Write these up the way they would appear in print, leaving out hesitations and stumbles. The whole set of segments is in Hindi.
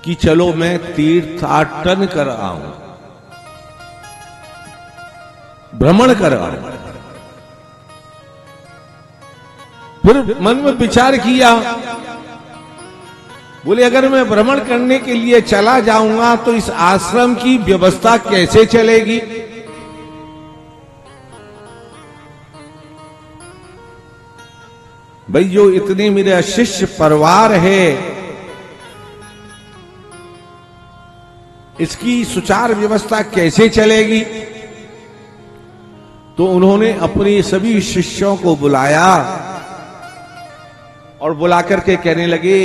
कि चलो मैं तीर्थाटन कर आऊं, भ्रमण कर आऊं। फिर मन में विचार किया, बोले अगर मैं भ्रमण करने के लिए चला जाऊंगा तो इस आश्रम की व्यवस्था कैसे चलेगी। भाई जो इतने मेरे शिष्य परिवार है, इसकी सुचारू व्यवस्था कैसे चलेगी। तो उन्होंने अपने सभी शिष्यों को बुलाया और बुलाकर के कहने लगे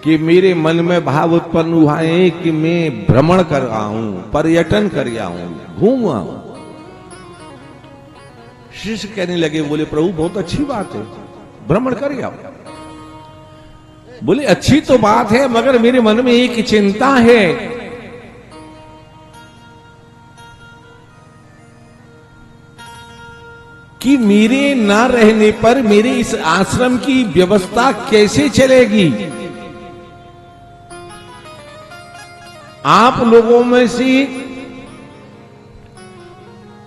कि मेरे मन में भाव उत्पन्न हुआ है कि मैं भ्रमण कर आऊं, पर्यटन कर आऊं, घूम आऊं। शिष्य कहने लगे, बोले प्रभु बहुत अच्छी बात है, भ्रमण कर आओ। बोले अच्छी तो बात है, मगर मेरे मन में एक चिंता है कि मेरे ना रहने पर मेरे इस आश्रम की व्यवस्था कैसे चलेगी। आप लोगों में से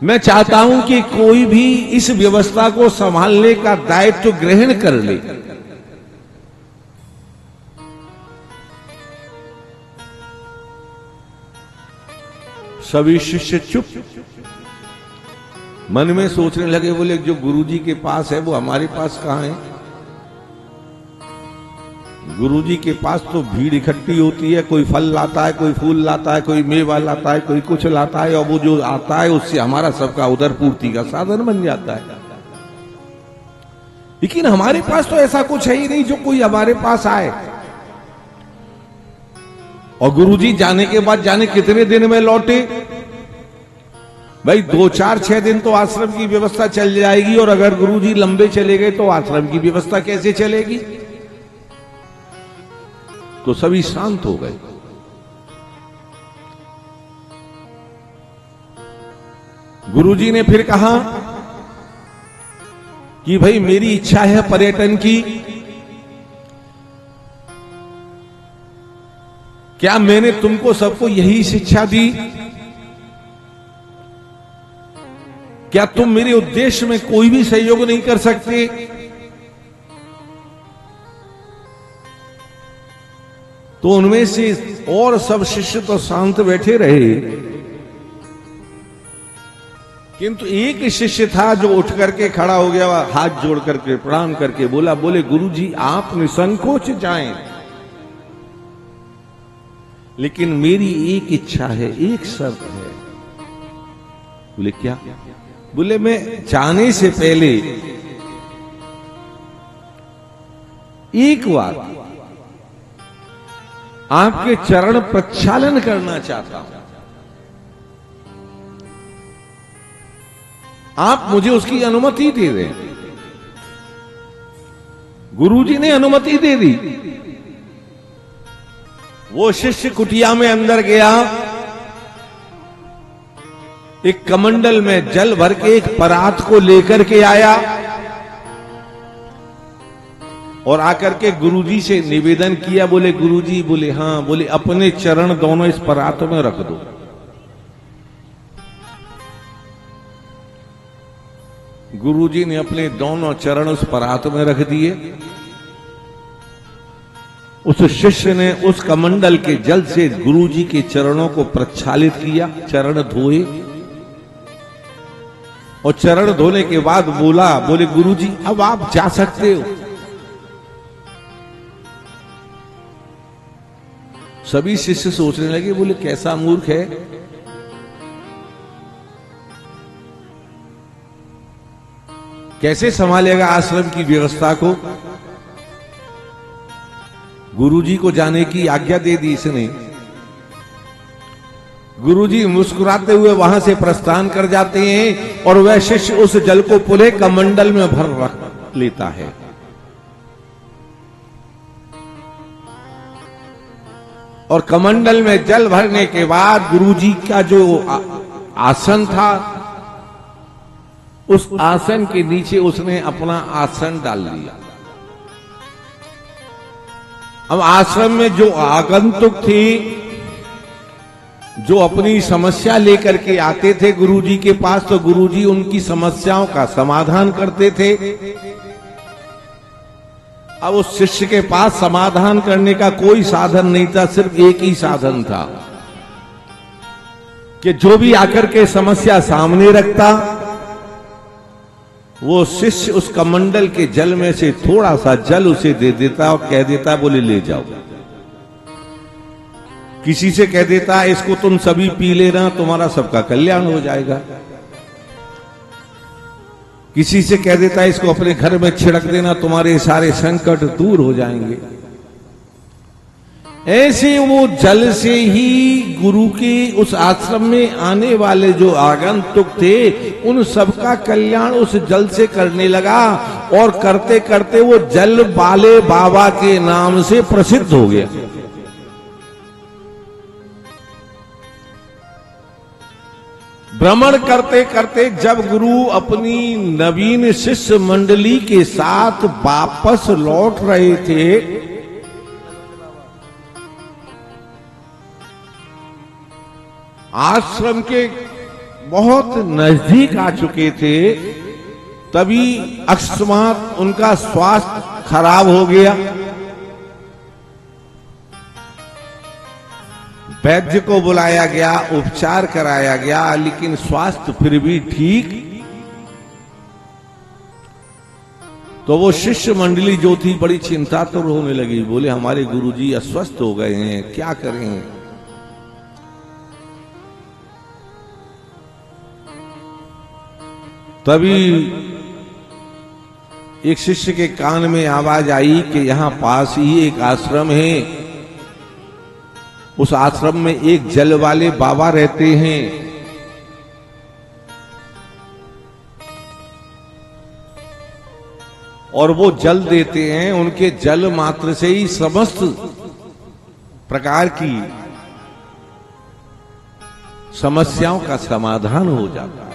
मैं चाहता हूं कि कोई भी इस व्यवस्था को संभालने का दायित्व ग्रहण कर ले। सभी शिष्य चुप, मन में सोचने लगे, बोले जो गुरुजी के पास है वो हमारे पास कहां है। गुरुजी के पास तो भीड़ इकट्ठी होती है, कोई फल लाता है, कोई फूल लाता है, कोई मेवा लाता है, कोई कुछ लाता है, और वो जो आता है उससे हमारा सबका उदर पूर्ति का साधन बन जाता है। लेकिन हमारे पास तो ऐसा कुछ है ही नहीं जो कोई हमारे पास आए। और गुरुजी जाने के बाद जाने कितने दिन में लौटे। भाई 2, 4, 6 दिन तो आश्रम की व्यवस्था चल जाएगी, और अगर गुरुजी लंबे चले गए तो आश्रम की व्यवस्था कैसे चलेगी। तो सभी शांत हो गए। गुरुजी ने फिर कहा कि भाई मेरी इच्छा है पर्यटन की, क्या मैंने तुमको सबको यही शिक्षा दी। क्या तुम मेरे उद्देश्य में कोई भी सहयोग नहीं कर सकते। तो उनमें से और सब शिष्य तो शांत बैठे रहे, किंतु एक शिष्य था जो उठ करके खड़ा हो गया, हाथ जोड़ करके प्रणाम करके बोला, बोले गुरुजी आप निसंकोच जाएं, लेकिन मेरी एक इच्छा है, एक शर्त है। बोले क्या। बोले मैं जाने से पहले एक बार आपके चरण प्रक्षालन करना चाहता हूं, आप मुझे उसकी अनुमति दे दें। गुरुजी ने अनुमति दे दी। वो शिष्य कुटिया में अंदर गया, एक कमंडल में जल भर के एक परात को लेकर के आया और आकर के गुरुजी से निवेदन किया। बोले गुरुजी, बोले हां। बोले अपने चरण दोनों इस परात में रख दो। गुरुजी ने अपने दोनों चरण उस परात में रख दिए। उस शिष्य ने उस कमंडल के जल से गुरुजी के चरणों को प्रक्षालित किया, चरण धोए, और चरण धोने के बाद बोला, बोले गुरुजी अब आप जा सकते हो। सभी शिष्य सोचने लगे, बोले कैसा मूर्ख है, कैसे संभालेगा आश्रम की व्यवस्था को। गुरुजी को जाने की आज्ञा दे दी इसने। गुरुजी मुस्कुराते हुए वहां से प्रस्थान कर जाते हैं और वह शिष्य उस जल को पुनः कमंडल में भर रख लेता है। और कमंडल में जल भरने के बाद गुरुजी का जो आसन था, उस आसन के नीचे उसने अपना आसन डाल लिया। अब आश्रम में जो आगंतुक थे, जो अपनी समस्या लेकर के आते थे गुरुजी के पास, तो गुरुजी उनकी समस्याओं का समाधान करते थे। अब उस शिष्य के पास समाधान करने का कोई साधन नहीं था, सिर्फ एक ही साधन था कि जो भी आकर के समस्या सामने रखता, वो शिष्य उस कमंडल के जल में से थोड़ा सा जल उसे दे देता और कह देता, बोले ले जाओ। किसी से कह देता इसको तुम सभी पी लेना, तुम्हारा सबका कल्याण हो जाएगा। किसी से कह देता इसको अपने घर में छिड़क देना, तुम्हारे सारे संकट दूर हो जाएंगे। ऐसे वो जल से ही गुरु के उस आश्रम में आने वाले जो आगंतुक थे, उन सबका कल्याण उस जल से करने लगा। और करते करते वो जल वाले बाबा के नाम से प्रसिद्ध हो गया। भ्रमण करते करते जब गुरु अपनी नवीन शिष्य मंडली के साथ वापस लौट रहे थे, आश्रम के बहुत नजदीक आ चुके थे, तभी अकस्मात उनका स्वास्थ्य खराब हो गया। वैद्य को बुलाया गया, उपचार कराया गया, लेकिन स्वास्थ्य फिर भी ठीक। तो वो शिष्य मंडली जो थी बड़ी चिंतातुर होने लगी। बोले हमारे गुरुजी अस्वस्थ हो गए हैं, क्या करें। तभी एक शिष्य के कान में आवाज आई कि यहां पास ही एक आश्रम है, उस आश्रम में एक जल वाले बाबा रहते हैं। और वो जल देते हैं, उनके जल मात्र से ही समस्त प्रकार की समस्याओं का समाधान हो जाता है।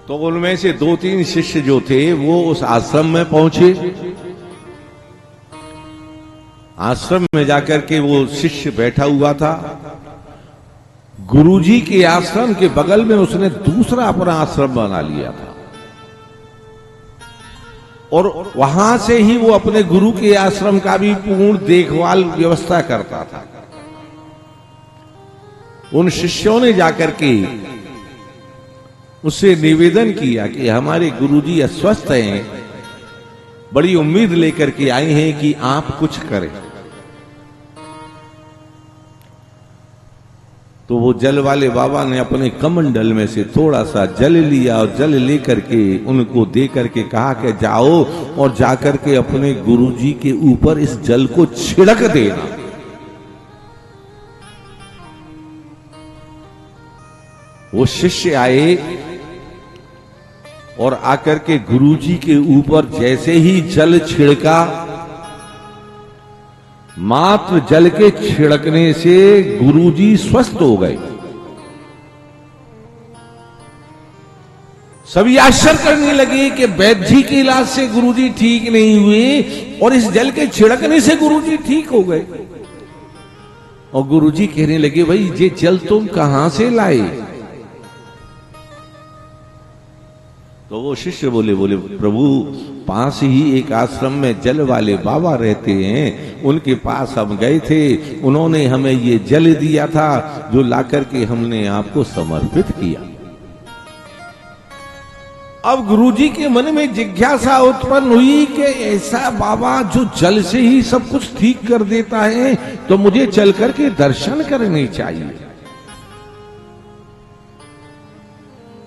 तो उनमें से 2-3 शिष्य जो थे वो उस आश्रम में पहुंचे। आश्रम में जाकर के वो शिष्य बैठा हुआ था। गुरुजी के आश्रम के बगल में उसने दूसरा अपना आश्रम बना लिया था और वहां से ही वो अपने गुरु के आश्रम का भी पूर्ण देखभाल व्यवस्था करता था। उन शिष्यों ने जाकर के उससे निवेदन किया कि हमारे गुरुजी अस्वस्थ हैं, बड़ी उम्मीद लेकर के आए हैं कि आप कुछ करें। तो वो जल वाले बाबा ने अपने कमंडल में से थोड़ा सा जल लिया और जल लेकर के उनको दे करके कहा कि जाओ और जाकर के अपने गुरुजी के ऊपर इस जल को छिड़क देना। वो शिष्य आए और आकर के गुरुजी के ऊपर जैसे ही जल छिड़का, मात्र जल के छिड़कने से गुरुजी स्वस्थ हो गए। सभी आश्चर्य करने लगे कि वैद्य जी के इलाज से गुरुजी ठीक नहीं हुए और इस जल के छिड़कने से गुरुजी ठीक हो गए। और गुरुजी कहने लगे, भाई ये जल तुम कहां से लाए? तो वो शिष्य बोले प्रभु, पास ही एक आश्रम में जल वाले बाबा रहते हैं, उनके पास हम गए थे, उन्होंने हमें ये जल दिया था जो लाकर के हमने आपको समर्पित किया। अब गुरुजी के मन में जिज्ञासा उत्पन्न हुई कि ऐसा बाबा जो जल से ही सब कुछ ठीक कर देता है, तो मुझे चल करके दर्शन करने चाहिए।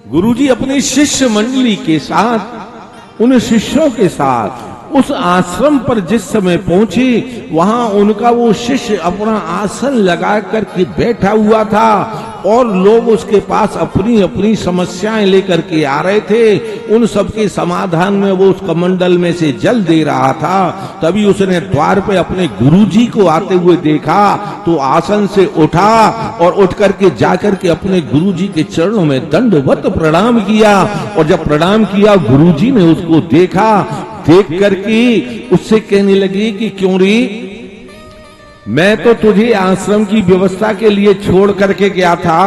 गुरुजी अपनी शिष्य मंडली के साथ, उन शिष्यों के साथ उस आश्रम पर जिस समय पहुंचे, वहां उनका वो शिष्य अपना आसन लगा करके बैठा हुआ था और लोग उसके पास अपनी अपनी समस्याएं लेकर के आ रहे थे। उन सबके समाधान में वो उस कमंडल में से जल दे रहा था। तभी उसने द्वार पे अपने गुरुजी को आते हुए देखा तो आसन से उठा और उठ करके जाकर के अपने गुरुजी के चरणों में दंडवत प्रणाम किया। और जब प्रणाम किया, गुरुजी ने उसको देखा, देख करके उससे कहने लगी कि क्यों री, मैं तो तुझे आश्रम की व्यवस्था के लिए छोड़ करके गया था,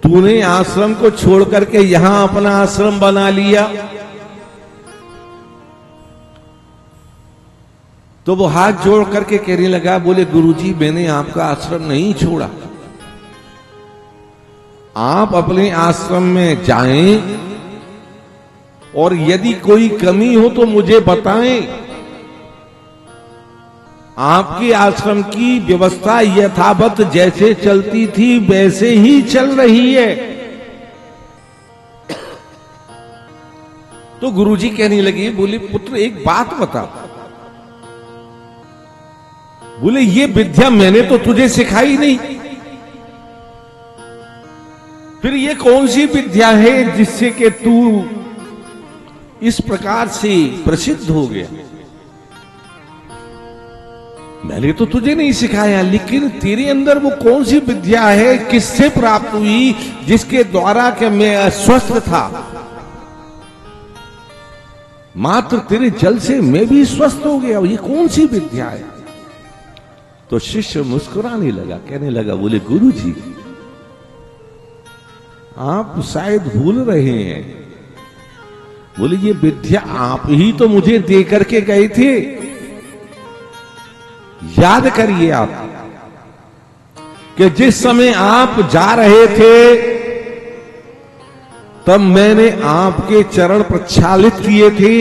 तूने आश्रम को छोड़ करके यहां अपना आश्रम बना लिया। तो वो हाथ जोड़ करके कहने लगा, बोले गुरुजी मैंने आपका आश्रम नहीं छोड़ा, आप अपने आश्रम में जाएं और यदि कोई कमी हो तो मुझे बताएं। आपके आश्रम की व्यवस्था यथावत जैसे चलती थी वैसे ही चल रही है। तो गुरुजी कहने लगे, बोले पुत्र एक बात बता। बोले ये विद्या मैंने तो तुझे सिखाई नहीं, फिर ये कौन सी विद्या है जिससे कि तू इस प्रकार से प्रसिद्ध हो गया। मैंने तो तुझे नहीं सिखाया, लेकिन तेरे अंदर वो कौन सी विद्या है, किससे प्राप्त हुई, जिसके द्वारा कि मैं अस्वस्थ था, मात्र तेरे जल से मैं भी स्वस्थ हो गया, ये कौन सी विद्या है। तो शिष्य मुस्कुराने लगा, कहने लगा, बोले गुरुजी आप शायद भूल रहे हैं। बोले ये विद्या आप ही तो मुझे दे करके गए थे, याद करिए आप कि जिस समय आप जा रहे थे तब मैंने आपके चरण प्रक्षालित किए थे।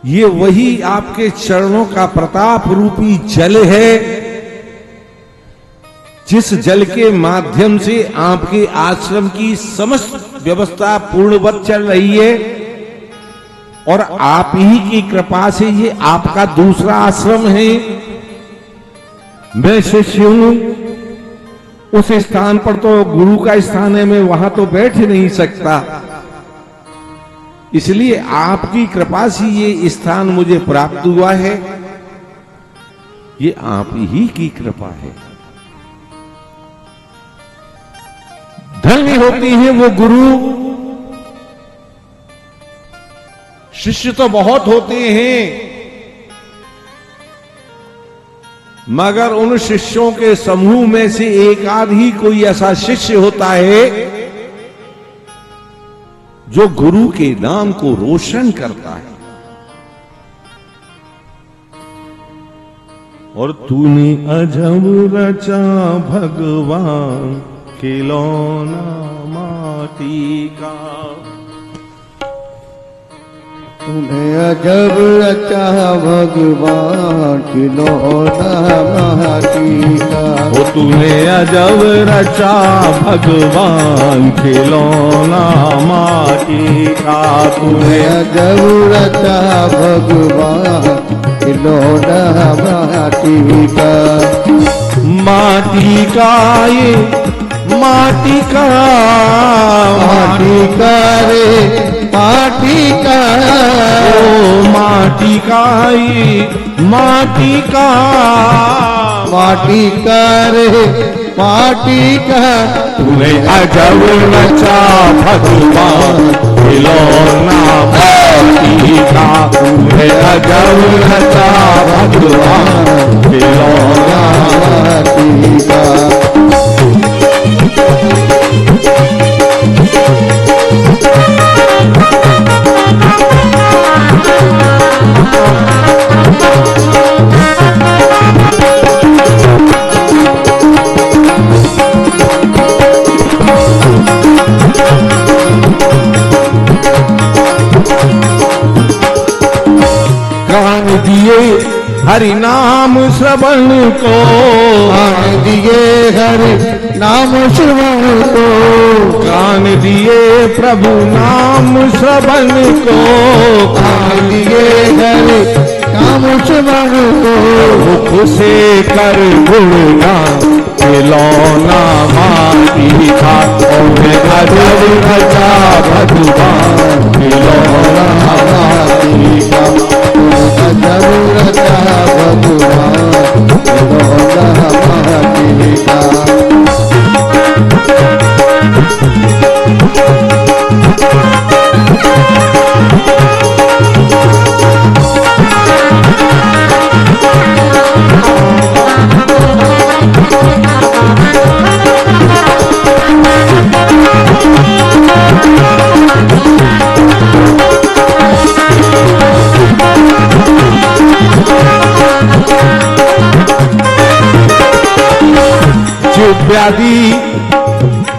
ये वही आपके चरणों का प्रताप रूपी जल है, जिस जल के माध्यम से आपके आश्रम की समस्त व्यवस्था पूर्णवत चल रही है, और आप ही की कृपा से ये आपका दूसरा आश्रम है। मैं शिष्य हूं, उस स्थान पर तो गुरु का स्थान है, मैं वहां तो बैठ नहीं सकता, इसलिए आपकी कृपा से ये स्थान मुझे प्राप्त हुआ है, ये आप ही की कृपा है। धन्य होते हैं वो गुरु। शिष्य तो बहुत होते हैं, मगर उन शिष्यों के समूह में से एक आध ही कोई ऐसा शिष्य होता है जो गुरु के नाम को रोशन करता है। और तूने अजब रचा भगवान खिलौना माटी का, तूने अजब रचा भगवान खिलौना माटी का। वो तूने अजब रचा भगवान खिलौना माटी का, तूने अजब रचा भगवान खिलौना माटी का। माटी का ये माटी का, माटी का रे माटी का, ओ माटी का ये माटी का, माटी का रे माटी का। तूने अजब रचा भगवान खिलौना माटी का, तूने अजब रचा भगवान खिलौना माटी का। कान दिए हरि नाम श्रवण को, कान दिए हरि नाम श्रवण को, कान दिए प्रभु नाम श्रवण को, कान दिए हरि नाम श्रवण को। मुख से कर गुणगान खिलौना माटी का, अजब रचा भगवान खिलौना माटी का। अजब रचा भगवान खिलौना माटी का।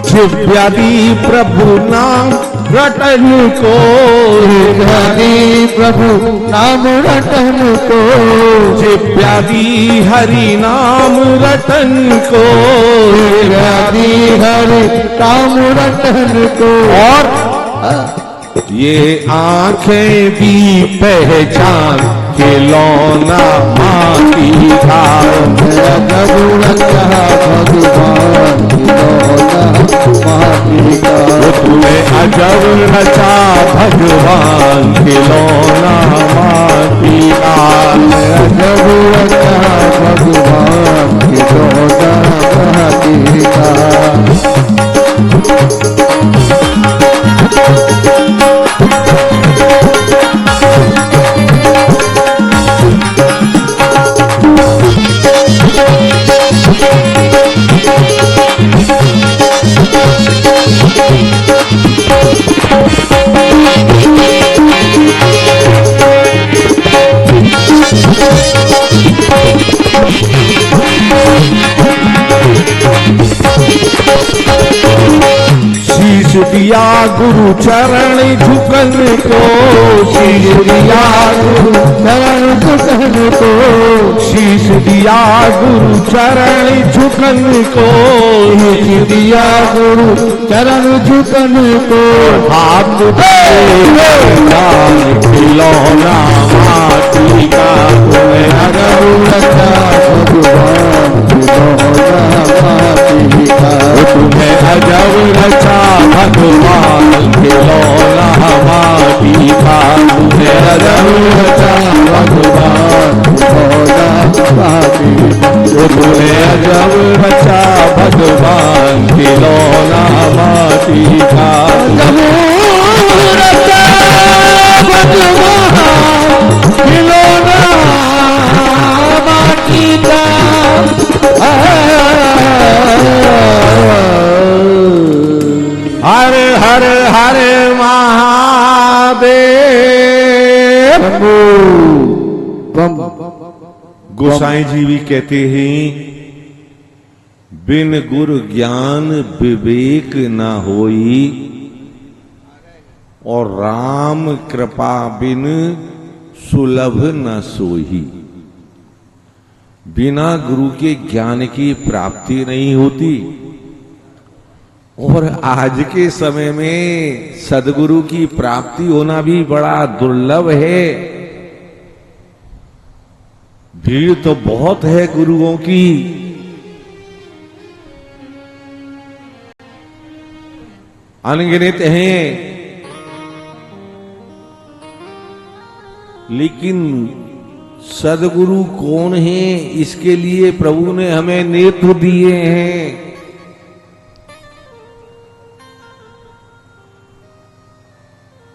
जिव्यादि प्रभु नाम रटन को, जिव्यादि प्रभु नाम रटन को, जिव्यादि हरि नाम रटन को, जिव्यादि हरि नाम रटन को। और ये आंखें भी पहचान खिलौना माटी का, जरूर भगवान खिलौना माटी का। तुम्हें अजब रचा भगवान खिलौना माटी का, अजब रचा भगवान खिलौना माटी का। शीश दिया गुरु चरण झुकन को, शीश दिया गुरु चरण झुकन को, शीश दिया गुरु चरण झुकन को, शीश दिया गुरु चरण झुकन को। हाथ खिलौना माटी का, तुम्हें अजब रचा भगवान खिलौना माटी का, तुम्हें अजब रचा भगवान खिलौना माटी का, तुम्हें अजब रचा भगवान खिलौना माटी का, तुम्हें अजब रचा भगवान खिलौना माटी का। खिलौना माटी का। हर हर हर महादेव। गोसाई जी भी कहते हैं, बिन गुर ज्ञान विवेक न होई, और राम कृपा बिन सुलभ न सोही। बिना गुरु के ज्ञान की प्राप्ति नहीं होती, और आज के समय में सदगुरु की प्राप्ति होना भी बड़ा दुर्लभ है। भीड़ तो बहुत है गुरुओं की, अनगिनत हैं, लेकिन सदगुरु कौन है, इसके लिए प्रभु ने हमें नेत्र दिए हैं।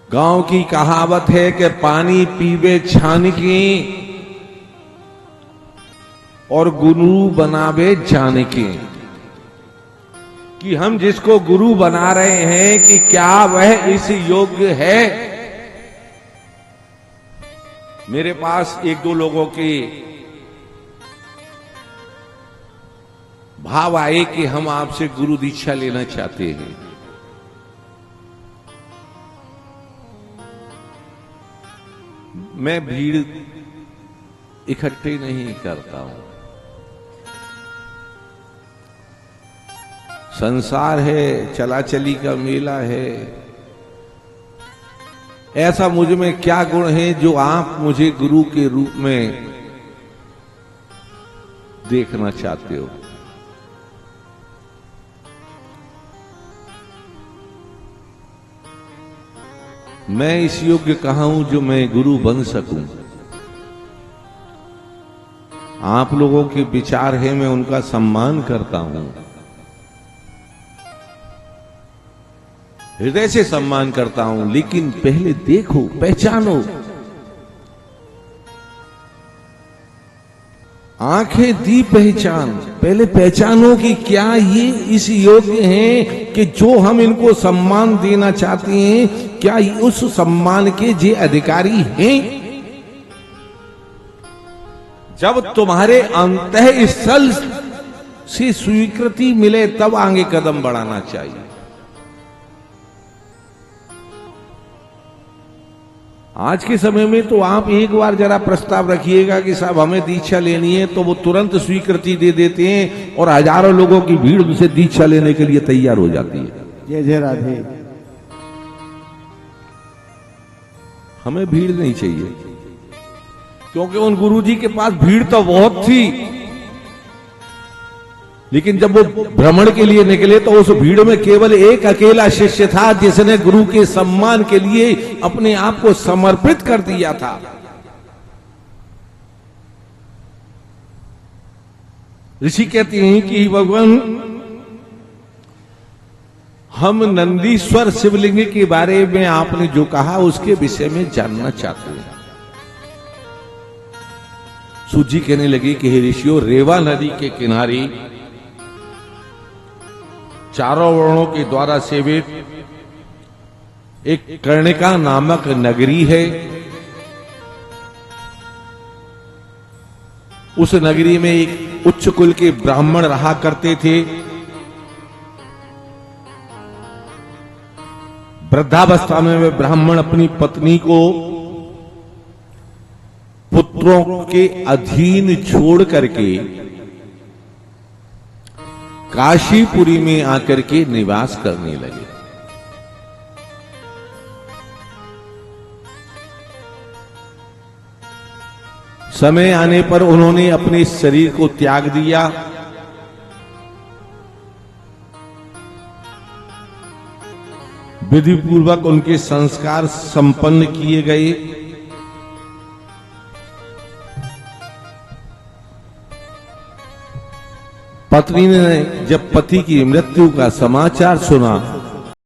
गांव की कहावत है कि पानी पीवे छान की, और गुरु बनावे जान के। कि हम जिसको गुरु बना रहे हैं कि क्या वह इस योग्य है। मेरे पास एक दो लोगों के भाव आए कि हम आपसे गुरु दीक्षा लेना चाहते हैं। मैं भीड़ इकट्ठे नहीं करता हूं। संसार है, चला चली का मेला है। ऐसा मुझ में क्या गुण है जो आप मुझे गुरु के रूप में देखना चाहते हो? मैं इस योग्य कहां हूं जो मैं गुरु बन सकूं? आप लोगों के विचार है, मैं उनका सम्मान करता हूं, हृदय से सम्मान करता हूं। लेकिन पहले देखो, पहचानो। आंखें दी पहचान, पहले पहचानो कि क्या ये इस योग्य हैं कि जो हम इनको सम्मान देना चाहते हैं, क्या उस सम्मान के जे अधिकारी हैं? जब तुम्हारे अंतःस्थल से स्वीकृति मिले तब आगे कदम बढ़ाना चाहिए। आज के समय में तो आप एक बार जरा प्रस्ताव रखिएगा कि साहब हमें दीक्षा लेनी है, तो वो तुरंत स्वीकृति दे देते हैं और हजारों लोगों की भीड़ उनसे दीक्षा लेने के लिए तैयार हो जाती है। जय जय राधे। हमें भीड़ नहीं चाहिए, क्योंकि उन गुरुजी के पास भीड़ तो बहुत थी, लेकिन जब वो भ्रमण के लिए निकले तो उस भीड़ में केवल एक अकेला शिष्य था जिसने गुरु के सम्मान के लिए अपने आप को समर्पित कर दिया था। ऋषि कहते हैं कि भगवान, हम नंदीश्वर शिवलिंग के बारे में आपने जो कहा उसके विषय में जानना चाहते हैं। सूजी कहने लगी कि हे ऋषियों, रेवा नदी के किनारे चारों वर्णों के द्वारा सेवित एक कर्णिका नामक नगरी है। उस नगरी में एक उच्च कुल के ब्राह्मण रहा करते थे। वृद्धावस्था में वे ब्राह्मण अपनी पत्नी को पुत्रों के अधीन छोड़ करके काशीपुरी में आकर के निवास करने लगे। समय आने पर उन्होंने अपने शरीर को त्याग दिया। विधि पूर्वक उनके संस्कार संपन्न किए गए। पत्नी ने जब पति की मृत्यु का समाचार सुना